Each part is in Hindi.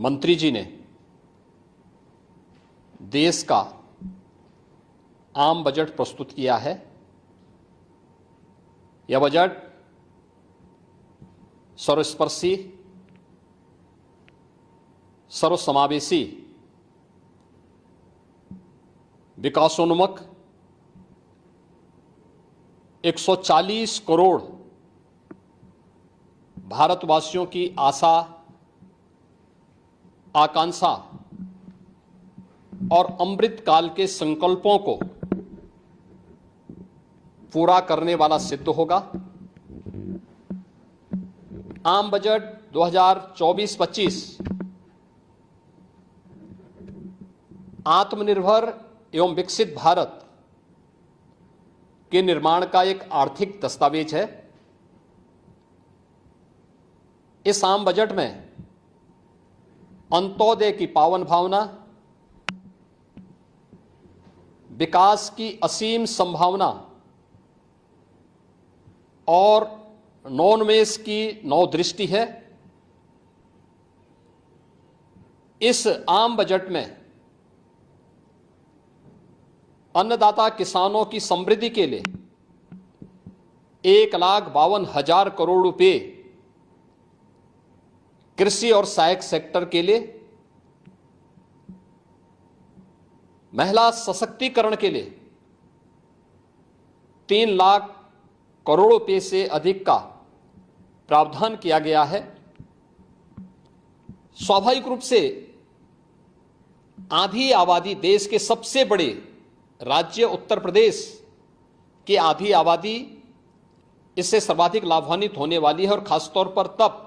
मंत्री जी ने देश का आम बजट प्रस्तुत किया है। यह बजट सर्वस्पर्शी, सर्वसमावेशी, विकासोन्मुख 140 करोड़ भारतवासियों की आशा, आकांक्षा और अमृत काल के संकल्पों को पूरा करने वाला सिद्ध होगा। आम बजट 2024-25 आत्मनिर्भर एवं विकसित भारत के निर्माण का एक आर्थिक दस्तावेज है। इस आम बजट में अंत्योदय की पावन भावना, विकास की असीम संभावना और नवोन्मेष की नवदृष्टि है। इस आम बजट में अन्नदाता किसानों की समृद्धि के लिए 1,52,000 करोड़ रुपए, कृषि और सहायक सेक्टर के लिए, महिला सशक्तिकरण के लिए 3 लाख करोड़ रुपए से अधिक का प्रावधान किया गया है। स्वाभाविक रूप से आधी आबादी, देश के सबसे बड़े राज्य उत्तर प्रदेश की आधी आबादी इससे सर्वाधिक लाभान्वित होने वाली है, और खासतौर पर तब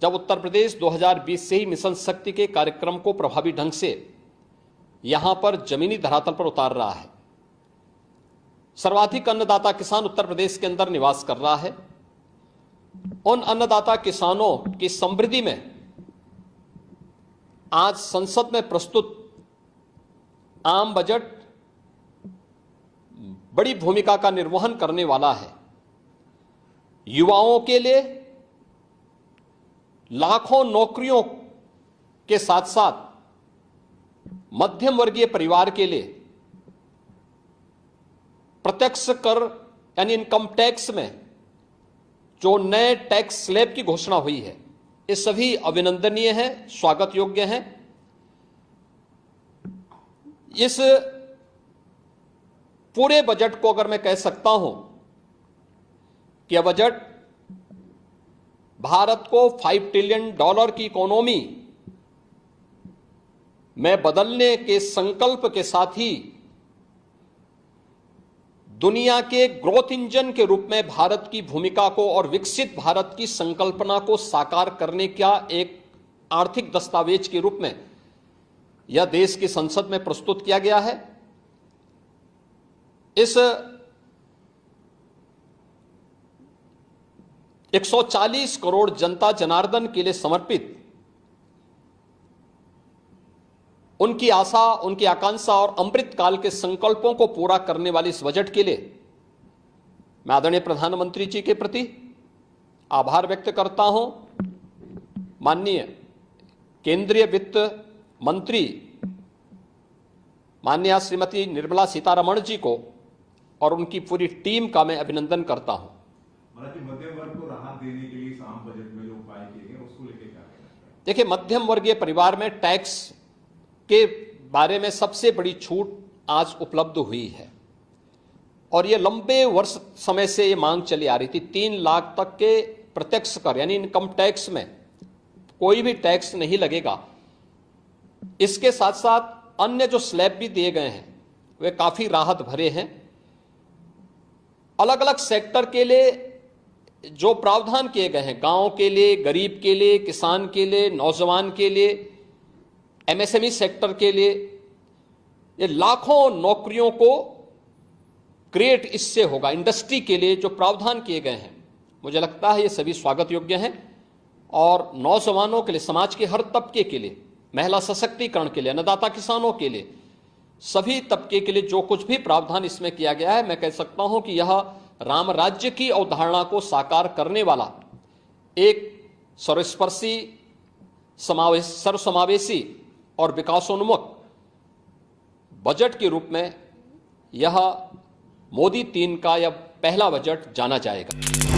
जब उत्तर प्रदेश 2020 से ही मिशन शक्ति के कार्यक्रम को प्रभावी ढंग से यहां पर जमीनी धरातल पर उतार रहा है। सर्वाधिक अन्नदाता किसान उत्तर प्रदेश के अंदर निवास कर रहा है। उन अन्नदाता किसानों की समृद्धि में आज संसद में प्रस्तुत आम बजट बड़ी भूमिका का निर्वहन करने वाला है। युवाओं के लिए लाखों नौकरियों के साथ साथ मध्यम वर्गीय परिवार के लिए प्रत्यक्ष कर यानी इनकम टैक्स में जो नए टैक्स स्लैब की घोषणा हुई है, ये सभी अभिनंदनीय है, स्वागत योग्य हैं। इस पूरे बजट को अगर मैं कह सकता हूं कि यह बजट भारत को $5 ट्रिलियन की इकोनॉमी में बदलने के संकल्प के साथ ही दुनिया के ग्रोथ इंजन के रूप में भारत की भूमिका को और विकसित भारत की संकल्पना को साकार करने का एक आर्थिक दस्तावेज के रूप में यह देश की संसद में प्रस्तुत किया गया है। इस 140 करोड़ जनता जनार्दन के लिए समर्पित, उनकी आशा, उनकी आकांक्षा और अमृत काल के संकल्पों को पूरा करने वाले इस बजट के लिए मैं आदरणीय प्रधानमंत्री जी के प्रति आभार व्यक्त करता हूं। माननीय केंद्रीय वित्त मंत्री माननीय श्रीमती निर्मला सीतारमण जी को और उनकी पूरी टीम का मैं अभिनंदन करता हूं। मध्यम वर्ग को राहत देने के लिए इस आम बजट में जो उपाय किए गए उसको लेकर क्या कहना है? देखिए, मध्यम वर्गीय परिवार में टैक्स के बारे में सबसे बड़ी छूट आज उपलब्ध हुई है, और ये लंबे वर्ष समय से ये मांग चली आ रही थी। 3 लाख तक के प्रत्यक्ष कर यानी इनकम टैक्स में कोई भी टैक्स नहीं लगेगा। इसके साथ साथ अन्य जो स्लैब भी दिए गए हैं वे काफी राहत भरे हैं। अलग अलग सेक्टर के लिए जो प्रावधान किए गए हैं, गांव के लिए, गरीब के लिए, किसान के लिए, नौजवान के लिए, एमएसएमई सेक्टर के लिए, ये लाखों नौकरियों को क्रिएट इससे होगा। इंडस्ट्री के लिए जो प्रावधान किए गए हैं, मुझे लगता है ये सभी स्वागत योग्य हैं, और नौजवानों के लिए, समाज के हर तबके के लिए, महिला सशक्तिकरण के लिए, अन्नदाता किसानों के लिए, सभी तबके के लिए जो कुछ भी प्रावधान इसमें किया गया है, मैं कह सकता हूं कि यह राम राज्य की अवधारणा को साकार करने वाला एक सर्वस्पर्शी, सर्वसमावेशी और विकासोन्मुख बजट के रूप में यह मोदी 3 का यह पहला बजट जाना जाएगा।